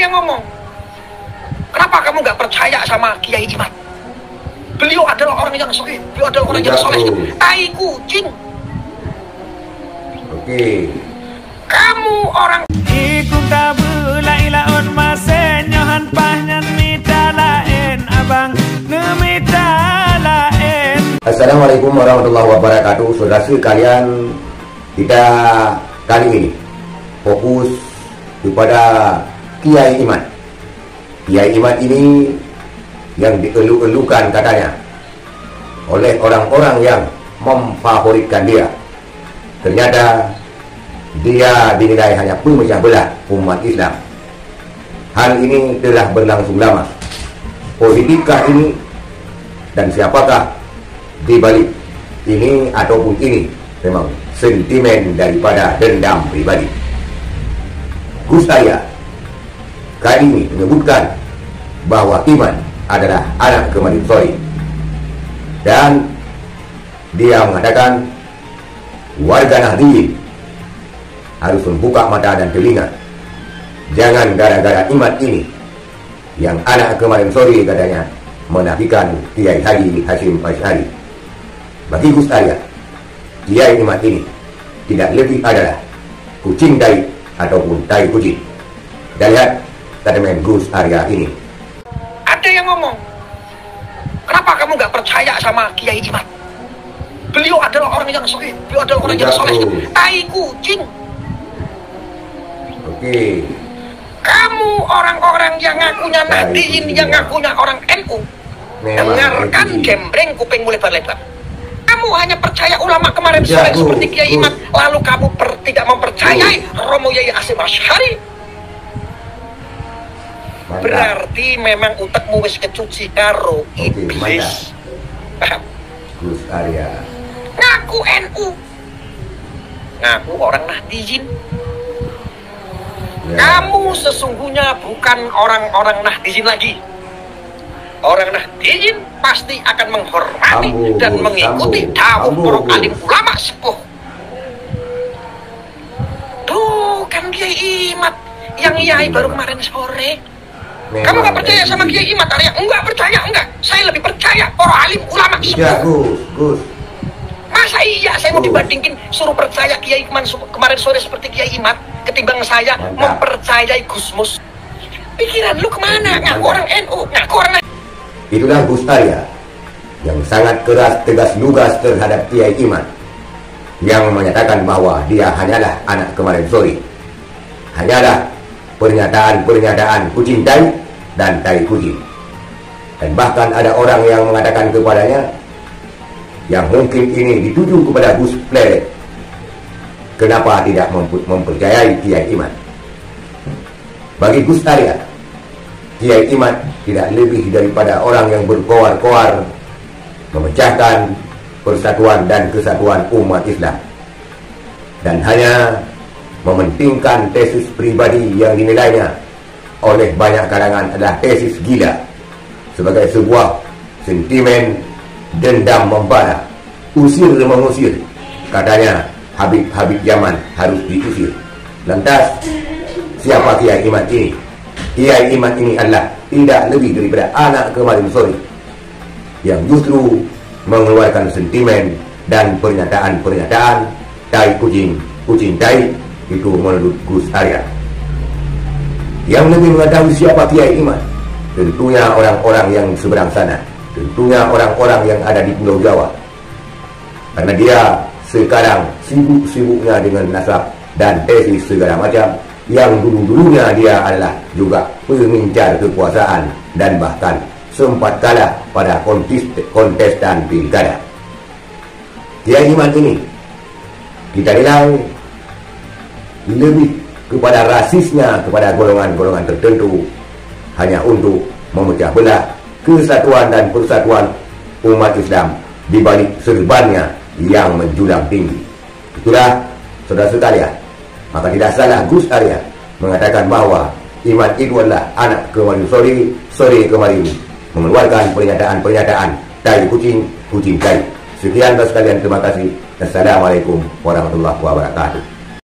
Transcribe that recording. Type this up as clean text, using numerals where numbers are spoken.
yang ngomong, kenapa kamu nggak percaya sama Kiai Imad? Beliau adalah orang yang soleh, beliau adalah orang yang soleh. Tai kucing. Oke. Kamu orang Iku kabula ilaun masenyohan pahnyan mitalaen abang nemitalaen. Assalamualaikum warahmatullahi wabarakatuh. Saudara sekalian, kita kali ini fokus kepada Kiai Imad. Kiai Imad ini yang dielu-elukan katanya oleh orang-orang yang memfavoritkan dia. Ternyata dia dinilai hanya pemecah belah umat Islam. Hal ini telah berlangsung lama. Positifkah ini dan siapakah di balik ini ataupun ini memang sentimen daripada dendam pribadi? Gus Arya kali ini menyebutkan bahwa Imad adalah anak Kemarin Sore, dan dia mengatakan warga Nahdliyin harus membuka mata dan telinga. Jangan gara-gara Imad ini yang anak Kemarin Sore katanya menafikan Kiai Haji Hashim Asy'ari. Bagi Gus Arya, Kiai Imad ini tidak lebih adalah kucing tai ataupun tai kucing. Dan lihat statement Gus Arya ini. ada yang ngomong, kenapa kamu nggak percaya sama Kiai Imad? Beliau adalah orang yang soleh, beliau adalah orang yang soleh. Tai kucing. Oke. Kamu orang-orang yang ngakunya Nahdliyin, yang ngakunya orang NU, dengarkan gembreng kuping lebar-lebar. Kamu hanya percaya ulama Kemarin Sore seperti Kiai Imad, lalu kamu tidak mempercayai Romo Yai Hashim Asy'ari. Berarti memang utekmu wis kecuci karo iblis. Gus Arya Ngaku NU, ngaku orang Nahdliyin. Kamu sesungguhnya bukan orang-orang Nahdliyin lagi. Orang Nahdliyin pasti akan menghormati dan mengikuti dawuh para alim ulama sepuh. Tuh kan Kiai Imad yang Yai baru kemarin sore. Kamu nggak percaya sama Kiai Imad, Arya? Enggak percaya, enggak. Saya lebih percaya para alim ulama sepuh. Ya, Gus. Masa iya saya mau dibandingin suruh percaya Kiai kemarin sore seperti Kiai Imad ketimbang saya mempercayai Gusmus? Pikiran lu kemana? Ngaku orang NU, ngaku orang. Itulah Gus Arya yang sangat keras tegas lugas terhadap Kiai Imad, yang menyatakan bahwa dia hanyalah anak Kemarin Sore, hanyalah pernyataan-pernyataan kucing tai dan tai kucing. Dan bahkan ada orang yang mengatakan kepadanya, yang mungkin ini dituju kepada Gus Pleret, kenapa tidak mempercayai Kiai Imad? Bagi Gus Arya, Kiai Imad tidak lebih daripada orang yang berkoar-koar memecahkan persatuan dan kesatuan umat Islam, dan hanya mementingkan tesis pribadi yang dinilainya oleh banyak kalangan adalah tesis gila, sebagai sebuah sentimen dendam membara, usir mengusir. Katanya Habib Yaman harus diusir. Lantas siapa Kiai Imad ini? Kiai Imad ini adalah tidak lebih daripada anak Kemarin Sore yang justru mengeluarkan sentimen dan pernyataan-pernyataan tai kucing tai. Itu menurut Gus Arya. Yang lebih mengetahui siapa Kiai Imad tentunya orang-orang yang seberang sana, tentunya orang-orang yang ada di Pulau Jawa, karena dia sekarang sibuk-sibuknya dengan nasab dan tesis segala macam, yang dulu-dulunya dia adalah juga pengincar kekuasaan dan bahkan sempat kalah pada kontestan pilkada. Kiai Imad ini kita nilai lebih kepada rasisnya kepada golongan-golongan tertentu, hanya untuk memecah belah kesatuan dan persatuan umat Islam di balik serbannya yang menjulang tinggi. Itulah saudara sekalian, maka tidak salah Gus Arya mengatakan bahwa Imad itu adalah anak Kemarin Sore, sore kemarin mengeluarkan pernyataan-pernyataan tai kucing tai. Sekian sekalian, terima kasih. Assalamualaikum warahmatullahi wabarakatuh.